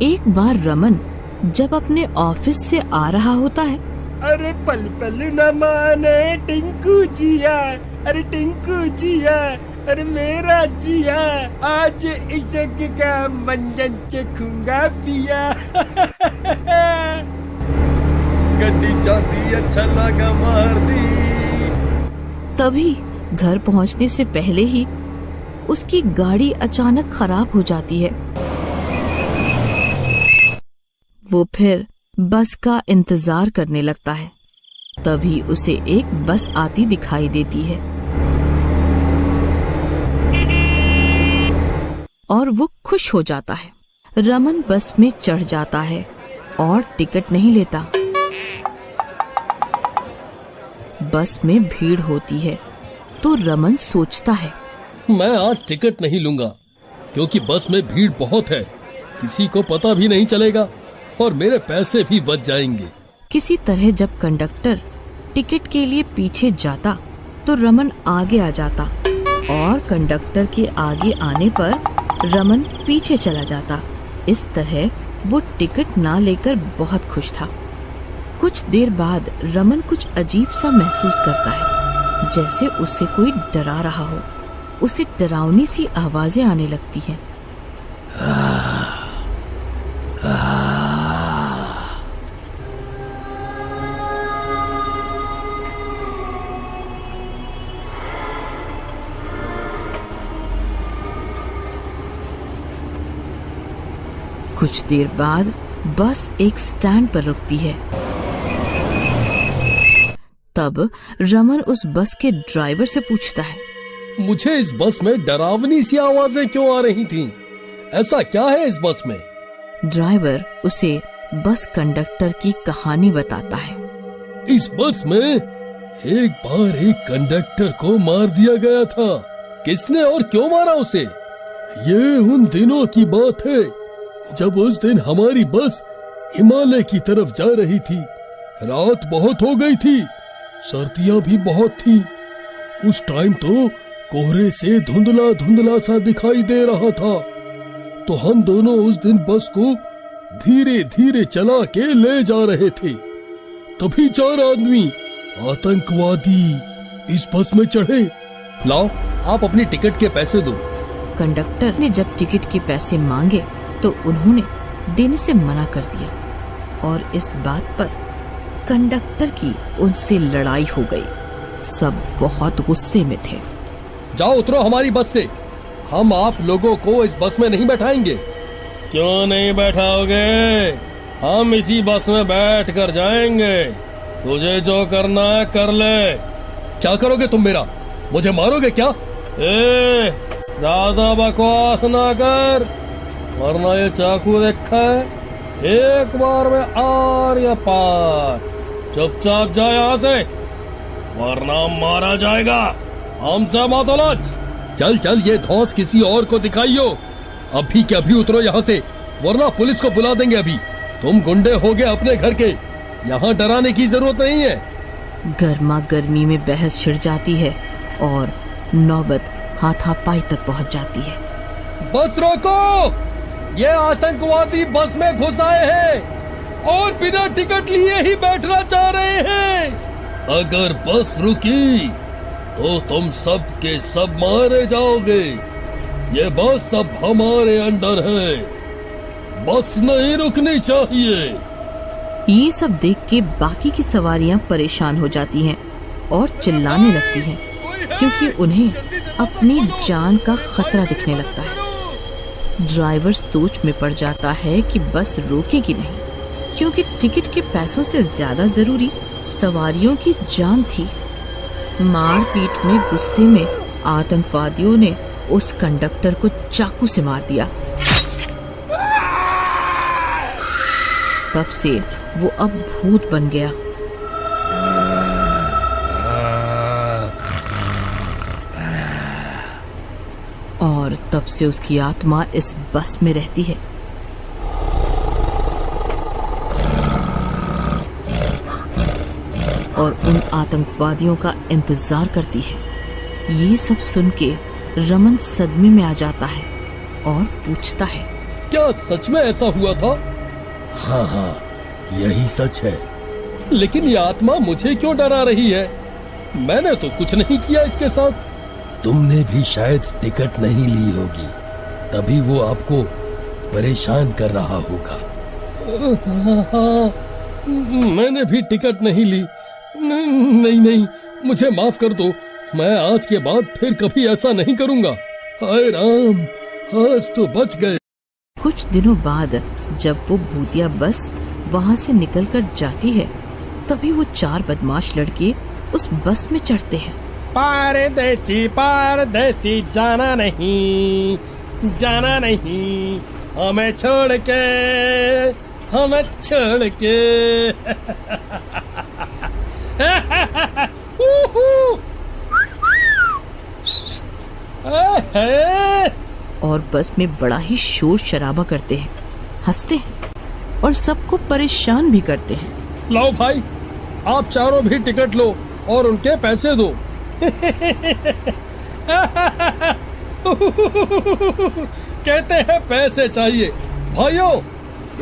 एक बार रमन जब अपने ऑफिस से आ रहा होता है, अरे पल पल न माने टिंकू जिया, अरे टिंकू जिया, अरे मेरा जिया, आज इश्क का मंजन चखूंगा पिया। गड्डी जाती अच्छा लगा मार दी। तभी घर पहुंचने से पहले ही उसकी गाड़ी अचानक खराब हो जाती है। वो फिर बस का इंतजार करने लगता है। तभी उसे एक बस आती दिखाई देती है और वो खुश हो जाता है। रमन बस में चढ़ जाता है और टिकट नहीं लेता। बस में भीड़ होती है तो रमन सोचता है, मैं आज टिकट नहीं लूंगा क्योंकि बस में भीड़ बहुत है, किसी को पता भी नहीं चलेगा और मेरे पैसे भी बच जाएंगे। किसी तरह जब कंडक्टर टिकट के लिए पीछे जाता तो रमन आगे आ जाता और कंडक्टर के आगे आने पर रमन पीछे चला जाता। इस तरह वो टिकट ना लेकर बहुत खुश था। कुछ देर बाद रमन कुछ अजीब सा महसूस करता है, जैसे उससे कोई डरा रहा हो। उसे डरावनी सी आवाजें आने लगती हैं। कुछ देर बाद बस एक स्टैंड पर रुकती है। तब रमन उस बस के ड्राइवर से पूछता है, मुझे इस बस में डरावनी सी आवाजें क्यों आ रही थीं? ऐसा क्या है इस बस में? ड्राइवर उसे बस कंडक्टर की कहानी बताता है। इस बस में एक बार एक कंडक्टर को मार दिया गया था। किसने और क्यों मारा उसे? ये उन दिनों की बात है जब उस दिन हमारी बस हिमालय की तरफ जा रही थी। रात बहुत हो गई थी, सर्दियां भी बहुत थी। उस टाइम तो कोहरे से धुंधला धुंधला सा दिखाई दे रहा था। तो हम दोनों उस दिन बस को धीरे धीरे चला के ले जा रहे थे। तभी 4 आदमी आतंकवादी इस बस में चढ़े। लाओ, आप अपनी टिकट के पैसे दो। कंडक्टर ने जब टिकट के पैसे मांगे तो उन्होंने देने से मना कर दिया और इस बात पर कंडक्टर की उनसे लड़ाई हो गई। सब बहुत गुस्से में थे। जाओ उतरो हमारी बस से, हम आप लोगों को इस बस में नहीं बैठाएंगे। क्यों नहीं बैठाओगे? हम इसी बस में बैठ कर जाएंगे। तुझे जो करना है कर ले। क्या करोगे तुम मेरा? मुझे मारोगे क्या? ज्यादा बकवास ना कर, वरना ये चाकू देखा है, एक बार में आर या पार। चुपचाप जा यहाँ से, वरना मारा जाएगा। हमसे मत उलझ। चल चल, ये धौंस किसी और को दिखाइयो। अभी के अभी उतरो यहाँ से, वरना पुलिस को बुला देंगे। अभी तुम गुंडे हो गए अपने घर के, यहाँ डराने की जरूरत नहीं है। गर्मा गर्मी में बहस छिड़ जाती है और नौबत हाथापाई तक पहुँच जाती है। बस रोको, ये आतंकवादी बस में घुस आए हैं और बिना टिकट लिए ही बैठना चाह रहे हैं। अगर बस रुकी तो तुम सब के सब मारे जाओगे। ये बस अब हमारे अंडर है, बस नहीं रुकनी चाहिए। ये सब देख के बाकी की सवारियां परेशान हो जाती हैं और चिल्लाने लगती हैं, क्योंकि उन्हें अपनी जान का खतरा दिखने लगता है। ड्राइवर सोच में पड़ जाता है कि बस रोकेगी नहीं, क्योंकि टिकट के पैसों से ज्यादा जरूरी सवारियों की जान थी। मारपीट में गुस्से में आतंकवादियों ने उस कंडक्टर को चाकू से मार दिया। तब से वो अब भूत बन गया। और तब से उसकी आत्मा इस बस में रहती है। और उन आतंकवादियों का इंतजार करती है। ये सब सुन के रमन सदमे में आ जाता है और पूछता है, क्या सच में ऐसा हुआ था? हाँ हाँ, यही सच है। लेकिन ये आत्मा मुझे क्यों डरा रही है? मैंने तो कुछ नहीं किया इसके साथ। तुमने भी शायद टिकट नहीं ली होगी, तभी वो आपको परेशान कर रहा होगा। मैंने भी टिकट नहीं ली। नहीं, मुझे माफ कर दो। मैं आज के बाद फिर कभी ऐसा नहीं करूंगा। हाय राम, आज तो बच गए। कुछ दिनों बाद जब वो भूतिया बस वहाँ से निकलकर जाती है, तभी वो 4 बदमाश लड़के उस बस में चढ़ते हैं। पारदेसी जाना नहीं, हमें छोड़ के और बस में बड़ा ही शोर शराबा करते हैं, हंसते हैं और सबको परेशान भी करते हैं। लो भाई, आप चारों भी टिकट लो और उनके पैसे दो। कहते हैं पैसे चाहिए। भाइयों,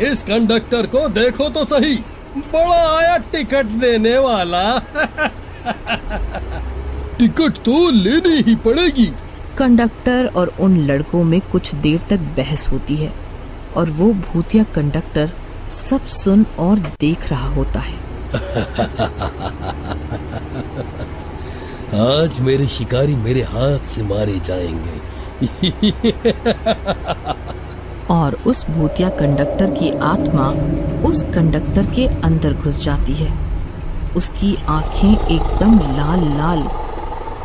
इस कंडक्टर को देखो तो सही, बड़ा आया टिकट देने वाला। टिकट तो लेनी ही पड़ेगी। कंडक्टर और उन लड़कों में कुछ देर तक बहस होती है और वो भूतिया कंडक्टर सब सुन और देख रहा होता है। आज मेरे शिकारी मेरे हाथ से मारे जाएंगे। और उस भूतिया कंडक्टर की आत्मा उस कंडक्टर के अंदर घुस जाती है। उसकी आंखें एकदम लाल लाल,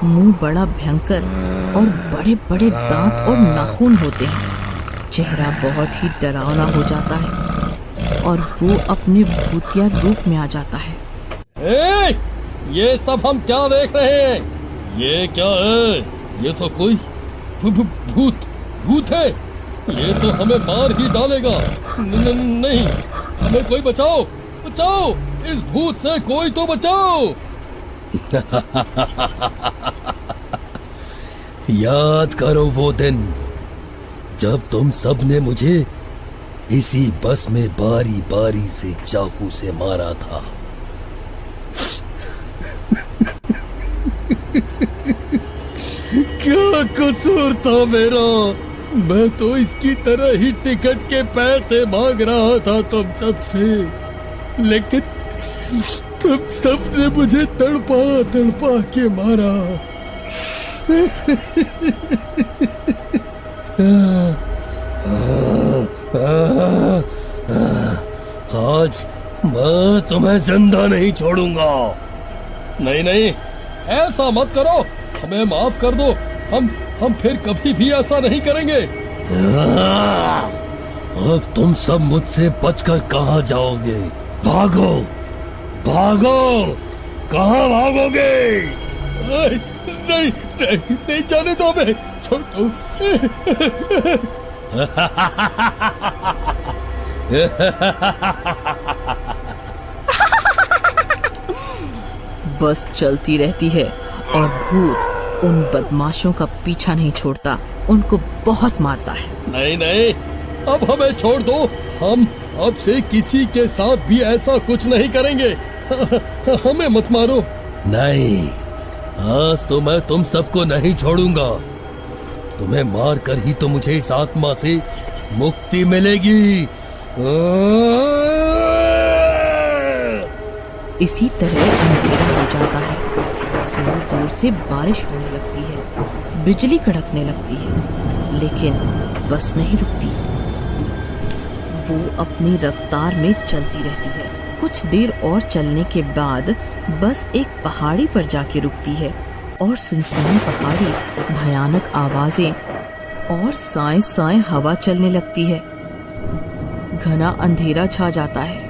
मुंह बड़ा भयंकर और बड़े बड़े दांत और नाखून होते हैं। चेहरा बहुत ही डरावना हो जाता है और वो अपने भूतिया रूप में आ जाता है। ये सब हम क्या देख रहे हैं? ये क्या है? ये तो कोई भूत है। ये तो हमें मार ही डालेगा। नहीं, हमें कोई बचाओ, इस भूत से कोई तो बचाओ। याद करो वो दिन जब तुम सब ने मुझे इसी बस में बारी बारी से चाकू से मारा था। क्या कसूर था मेरा? मैं तो इसकी तरह ही टिकट के पैसे मांग रहा था तुम सबसे, लेकिन तुम सब ने मुझे तड़पा के मारा। आज मैं तुम्हें जिंदा नहीं छोड़ूंगा। नहीं, ऐसा मत करो, हमें माफ कर दो। हम फिर कभी भी ऐसा नहीं करेंगे। अब तुम सब मुझसे बचकर कहाँ जाओगे? भागो, कहाँ भागोगे? नहीं जाने दो, हमें छोड़ दो। बस चलती रहती है और भूत उन बदमाशों का पीछा नहीं छोड़ता, उनको बहुत मारता है। नहीं, अब हमें छोड़ दो। हम अब से किसी के साथ भी ऐसा कुछ नहीं करेंगे। हमें मत मारो। नहीं, आज तो मैं तुम सबको नहीं छोड़ूंगा। तुम्हें मार कर ही तो मुझे इस आत्मा से मुक्ति मिलेगी। इसी तरह अंधेरा हो जाता है। जोर जोर से बारिश होने लगती है, बिजली कड़कने लगती है, लेकिन बस नहीं रुकती। वो अपनी रफ्तार में चलती रहती है। कुछ देर और चलने के बाद बस एक पहाड़ी पर जाके रुकती है और सुनसान पहाड़ी, भयानक आवाजें और साए साए हवा चलने लगती है। घना अंधेरा छा जाता है।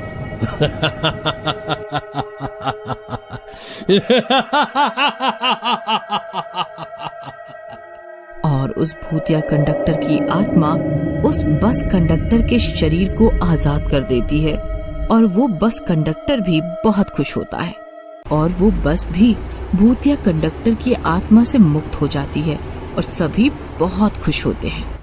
और उस भूतिया कंडक्टर की आत्मा उस बस कंडक्टर के शरीर को आजाद कर देती है और वो बस कंडक्टर भी बहुत खुश होता है और वो बस भी भूतिया कंडक्टर की आत्मा से मुक्त हो जाती है और सभी बहुत खुश होते हैं।